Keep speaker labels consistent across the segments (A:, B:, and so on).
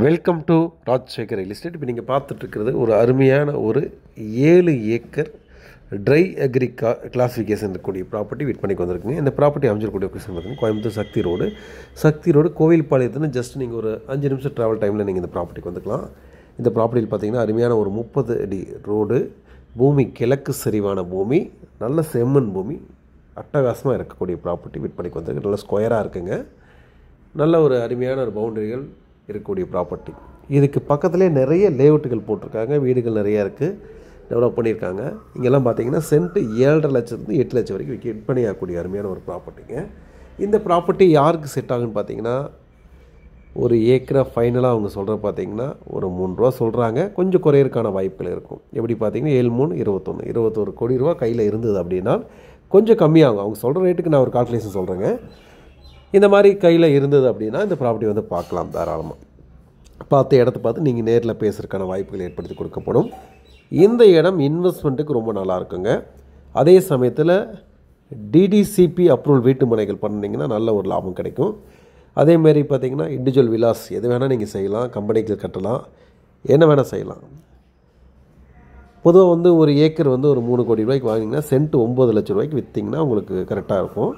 A: Welcome to Rajasekar real estate. இப்போ நீங்கள் பார்த்துட்ருக்கிறது ஒரு அருமையான ஒரு 7 ஏக்கர் ட்ரை அக்ரி கிளாஸிஃபிகேஷன் இருக்கக்கூடிய ப்ராப்பர்ட்டி விற்பனைக்கு வந்திருக்குங்க. இந்த ப்ராப்பர்ட்டி அமைஞ்சிருக்கக்கூடிய லொக்கேஷன் பார்த்தீங்கன்னா கோயம்புத்தூர் சக்தி ரோடு கோவில்பாளையத்துன்னு ஜஸ்ட் நீங்கள் ஒரு 5 நிமிஷம் ட்ராவல் டைமில் நீங்கள் இந்த ப்ராப்பர்ட்டிக்கு வந்துக்கலாம். இந்த ப்ராப்பர்ட்டியில் பார்த்தீங்கன்னா அருமையான ஒரு 30 அடி ரோடு, பூமி கிழக்கு சரிவான பூமி, நல்ல செம்மண் பூமி, அட்டகாசமாக இருக்கக்கூடிய ப்ராப்பர்ட்டி விற்பனைக்கு வந்திருக்கு. நல்ல ஸ்கொயராக இருக்குங்க. நல்ல ஒரு அருமையான ஒரு பவுண்டரிகள் இருக்கக்கூடிய ப்ராப்பர்ட்டி. இதுக்கு பக்கத்துலேயே நிறைய லேஅவுட்டுகள் போட்டிருக்காங்க, வீடுகள் நிறையா இருக்குது, டெவலப் பண்ணியிருக்காங்க. இங்கெல்லாம் பார்த்தீங்கன்னா சென்ட்டு 7.5 லட்சத்துலேருந்து 8 லட்சம் வரைக்கும் விற்பனை ஆகக்கூடிய அருமையான ஒரு ப்ராப்பர்ட்டிங்க. இந்த ப்ராப்பர்ட்டி யாருக்கு செட் ஆகுன்னு பார்த்தீங்கன்னா, ஒரு ஏக்கரை ஃபைனலாக அவங்க சொல்கிற பார்த்தீங்கன்னா ஒரு 3 ரூபா சொல்கிறாங்க. கொஞ்சம் குறையிறதுக்கான வாய்ப்புகள் இருக்கும். எப்படி பார்த்தீங்கன்னா 7×3 = 21 கோடி ரூபா கையில் இருந்தது அப்படின்னா கொஞ்சம் கம்மியாகும். அவங்க சொல்கிற ரேட்டுக்கு நான் ஒரு கால்குலேஷன் சொல்கிறேங்க. இந்த மாதிரி கையில் இருந்தது அப்படின்னா இந்த ப்ராப்பர்ட்டி வந்து பார்க்கலாம். தாராளமாக பார்த்து இடத்த பார்த்து நீங்கள் நேரில் பேசுகிறதுக்கான வாய்ப்புகள் ஏற்படுத்தி கொடுக்கப்படும். இந்த இடம் இன்வெஸ்ட்மெண்ட்டுக்கு ரொம்ப நல்லா இருக்குங்க. அதே சமயத்தில் டிடிசிபி அப்ரூவல் வீட்டு மனைகள் பண்ணிங்கன்னா நல்ல ஒரு லாபம் கிடைக்கும். அதேமாரி பார்த்திங்கன்னா இண்டிவிஜுவல் விலாஸ் எது வேணால் நீங்கள் செய்யலாம், கம்பெனிக்கு கட்டலாம், என்ன வேணால் செய்யலாம். பொதுவாக வந்து ஒரு ஏக்கர் வந்து ஒரு 3 கோடி ரூபாய்க்கு வாங்கிங்கன்னா சென்ட் 9 லட்சம் ரூபாய்க்கு விற்றிங்கன்னா உங்களுக்கு கரெக்டாக இருக்கும்.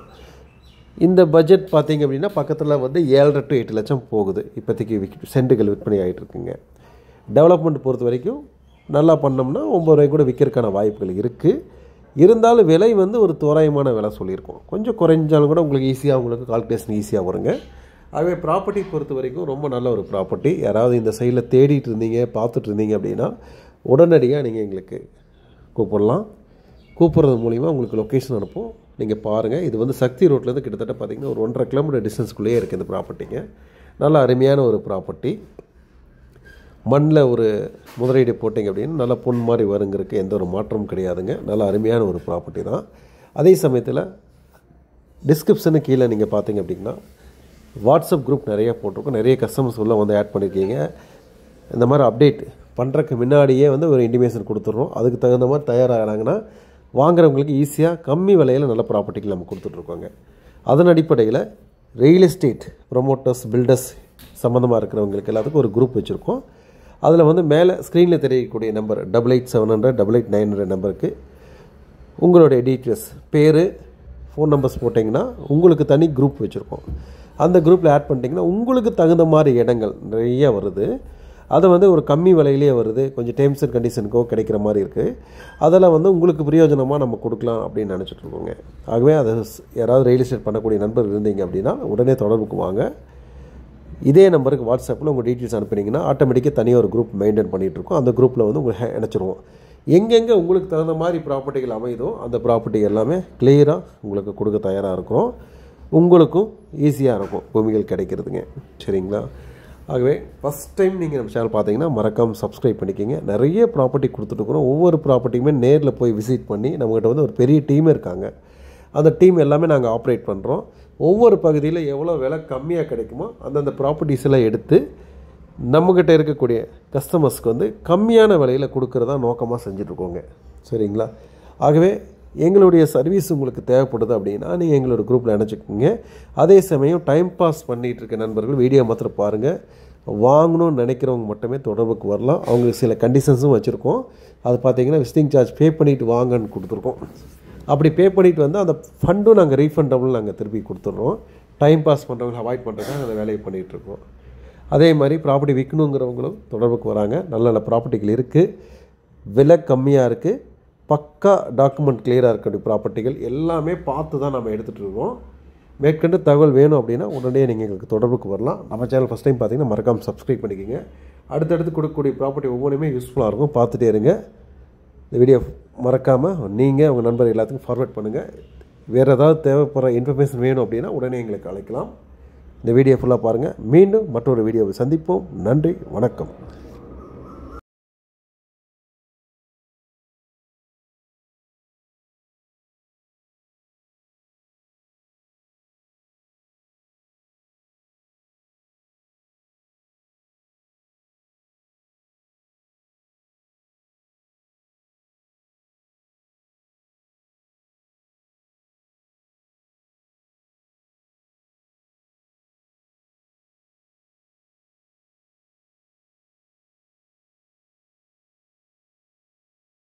A: இந்த பட்ஜெட் பார்த்திங்க அப்படின்னா பக்கத்தில் வந்து 7.5 to 8 லட்சம் போகுது. இப்போதைக்கு சென்ட்டுகள் விற்பனை ஆகிட்டு இருக்குங்க. டெவலப்மெண்ட் பொறுத்த வரைக்கும் நல்லா பண்ணோம்னா 9 ரூபாய்க்கு கூட விற்கிறதுக்கான வாய்ப்புகள் இருக்குது. இருந்தாலும் விலை வந்து ஒரு தோராயமான விலை சொல்லியிருக்கோம். கொஞ்சம் குறைஞ்சாலும் கூட உங்களுக்கு ஈஸியாக உங்களுக்கு கால்குலேஷன் ஈஸியாக வருங்க. ஆகவே ப்ராப்பர்ட்டி பொறுத்த வரைக்கும் ரொம்ப நல்ல ஒரு ப்ராப்பர்ட்டி. யாராவது இந்த சைடில் தேடிட்டு இருந்தீங்க, பார்த்துட்டு இருந்தீங்க அப்படின்னா உடனடியாக நீங்கள் எங்களுக்கு கூப்பிடலாம். கூப்பிட்றது மூலிமா உங்களுக்கு லொக்கேஷன் அனுப்போம், நீங்கள் பாருங்கள். இது வந்து சக்தி ரோட்லேருந்து கிட்டத்தட்ட பார்த்திங்கன்னா ஒரு 1.5 கிலோமீட்டர் டிஸ்டன்ஸ்குள்ளேயே இருக்குது இந்த ப்ராப்பர்ட்டிங்க. நல்ல அருமையான ஒரு ப்ராப்பர்ட்டி. மண்ணில் ஒரு முதலீடு போட்டிங்க அப்படின்னு நல்லா பொன் மாதிரி வருங்கிறதுக்கு எந்த ஒரு மாற்றமும் கிடையாதுங்க. நல்ல அருமையான ஒரு ப்ராப்பர்ட்டி தான். அதே சமயத்தில் டிஸ்கிரிப்ஷனு கீழே நீங்கள் பார்த்தீங்க அப்படின்னா வாட்ஸ்அப் குரூப் நிறையா போட்டிருக்கோம். நிறைய கஸ்டமர்ஸ் உள்ள வந்து ஆட் பண்ணியிருக்கீங்க. இந்த மாதிரி அப்டேட் பண்ணுறதுக்கு முன்னாடியே வந்து ஒரு இன்டிமேஷன் கொடுத்துட்றோம். அதுக்கு தகுந்த மாதிரி தயாராகிறாங்கன்னா வாங்குறவங்களுக்கு ஈஸியாக கம்மி விலையில் நல்ல ப்ராப்பர்ட்டிகள் நம்ம கொடுத்துட்ருக்கோங்க. அதன் அடிப்படையில் ரியல் எஸ்டேட் ப்ரொமோட்டர்ஸ், பில்டர்ஸ் சம்மந்தமாக இருக்கிறவங்களுக்கு எல்லாத்துக்கும் ஒரு குரூப் வச்சுருக்கோம். அதில் வந்து மேலே ஸ்க்ரீனில் தெரியக்கூடிய நம்பர் 88,700 88,900 நம்பருக்கு உங்களுடைய டீட்டெயில்ஸ், பேர், ஃபோன் நம்பர்ஸ் போட்டிங்கன்னா உங்களுக்கு தனி குரூப் வச்சுருக்கோம். அந்த குரூப்பில் ஆட் பண்ணிட்டிங்கன்னா உங்களுக்கு தகுந்த மாதிரி இடங்கள் நிறைய வருது. அதை வந்து ஒரு கம்மி விலையிலே வருது. கொஞ்சம் டேர்ம்ஸ் அண்ட் கண்டிஷனுக்கோ கிடைக்கிற மாதிரி இருக்குது. அதெல்லாம் வந்து உங்களுக்கு பிரயோஜனமாக நம்ம கொடுக்கலாம் அப்படின்னு நினச்சிட்ருக்கோங்க. ஆகவே அதை யாராவது ரியல் எஸ்டேட் பண்ணக்கூடிய நண்பர் இருந்தீங்க அப்படின்னா உடனே தொடர்புக்கு வாங்க. இதே நம்பருக்கு வாட்ஸ்அப்பில் உங்கள் டீட்டெயில்ஸ் அனுப்பினீங்கன்னா ஆட்டோமேட்டிக்காக தனியாக ஒரு குரூப் மெயின்டைன் பண்ணிகிட்ருக்கோம். அந்த குரூப்பில் வந்து உங்களுக்கு இணைச்சிருவோம். எங்கெங்கே உங்களுக்கு தகுந்த மாதிரி ப்ராப்பர்ட்டிகள் அமைதோ அந்த ப்ராப்பர்ட்டி எல்லாமே கிளியராக உங்களுக்கு கொடுக்க தயாராக இருக்கிறோம். உங்களுக்கும் ஈஸியாக இருக்கும் பூமிகள் கிடைக்கிறதுங்க. சரிங்களா? ஆகவே ஃபஸ்ட் டைம் நீங்கள் நம்ம சேனல் பார்த்தீங்கன்னா மறக்காமல் சப்ஸ்கிரைப் பண்ணிக்கிங்க. நிறைய ப்ராப்பர்ட்டி கொடுத்துட்டுருக்குறோம். ஒவ்வொரு ப்ராப்பர்ட்டியுமே நேரில் போய் விசிட் பண்ணி நம்மகிட்ட வந்து ஒரு பெரிய டீமே இருக்காங்க. அந்த டீம் எல்லாமே நாங்கள் ஆப்ரேட் பண்ணுறோம். ஒவ்வொரு பகுதியில் எவ்வளோ விலை கம்மியாக கிடைக்குமோ அந்தந்த ப்ராப்பர்ட்டிஸ் எல்லாம் எடுத்து நம்மக்கிட்ட இருக்கக்கூடிய கஸ்டமர்ஸ்க்கு வந்து கம்மியான விலையில் கொடுக்குறதா நோக்கமாக செஞ்சுட்ருக்கோங்க. சரிங்களா? ஆகவே எங்களுடைய சர்வீஸ் உங்களுக்கு தேவைப்படுது அப்படின்னா நீங்கள் எங்களோட குரூப்பில் இணைச்சிக்கோங்க. அதே சமயம் டைம் பாஸ் பண்ணிகிட்டு இருக்க நண்பர்கள் வீடியோ மாத்திரம் பாருங்கள். வாங்கணும்னு நினைக்கிறவங்க மட்டுமே தொடர்புக்கு வரலாம். அவங்களுக்கு சில கண்டிஷன்ஸும் வச்சுருக்கோம். அது பார்த்திங்கன்னா விசிட்டிங் சார்ஜ் பே பண்ணிவிட்டு வாங்கன்னு கொடுத்துருக்கோம். அப்படி பே பண்ணிவிட்டு வந்து அந்த ஃபண்டும் நாங்கள் ரீஃபண்டபிள் நாங்கள் திருப்பி கொடுத்துட்றோம். டைம் பாஸ் பண்ணுறவங்க அவாய்ட் பண்ணுறதுக்காக அந்த வேலையை பண்ணிகிட்ருக்கோம். அதே மாதிரி ப்ராப்பர்ட்டி விற்கணுங்கிறவங்களும் தொடர்புக்கு வராங்க. நல்ல நல்ல ப்ராப்பர்ட்டிகள் இருக்குது, விலை கம்மியாக இருக்குது, பக்கா டாக்குமெண்ட் கிளியராக இருக்கக்கூடிய ப்ராப்பர்ட்டிகள் எல்லாமே பார்த்து தான் நம்ம எடுத்துகிட்டு இருக்கோம். மேற்கொண்டு தகவல் வேணும் அப்படின்னா உடனே நீங்கள் எங்களுக்கு தொடர்புக்கு வரலாம். நம்ம சேனல் ஃபஸ்ட் டைம் பார்த்தீங்கன்னா மறக்காமல் சப்ஸ்கிரைப் பண்ணிக்கோங்க. அடுத்தடுத்து கொடுக்கக்கூடிய ப்ராப்பர்ட்டி ஒவ்வொன்றுமே யூஸ்ஃபுல்லாக இருக்கும், பார்த்துட்டே இருங்க. இந்த வீடியோ மறக்காமல் நீங்கள் உங்கள் நண்பர் எல்லாத்துக்கும் ஃபார்வர்ட் பண்ணுங்கள். வேறு ஏதாவது தேவைப்படுற இன்ஃபர்மேஷன் வேணும் அப்படின்னா உடனே எங்களுக்கு அழைக்கலாம். இந்த வீடியோ ஃபுல்லாக பாருங்கள். மீண்டும் மற்றொரு வீடியோவை சந்திப்போம். நன்றி, வணக்கம்.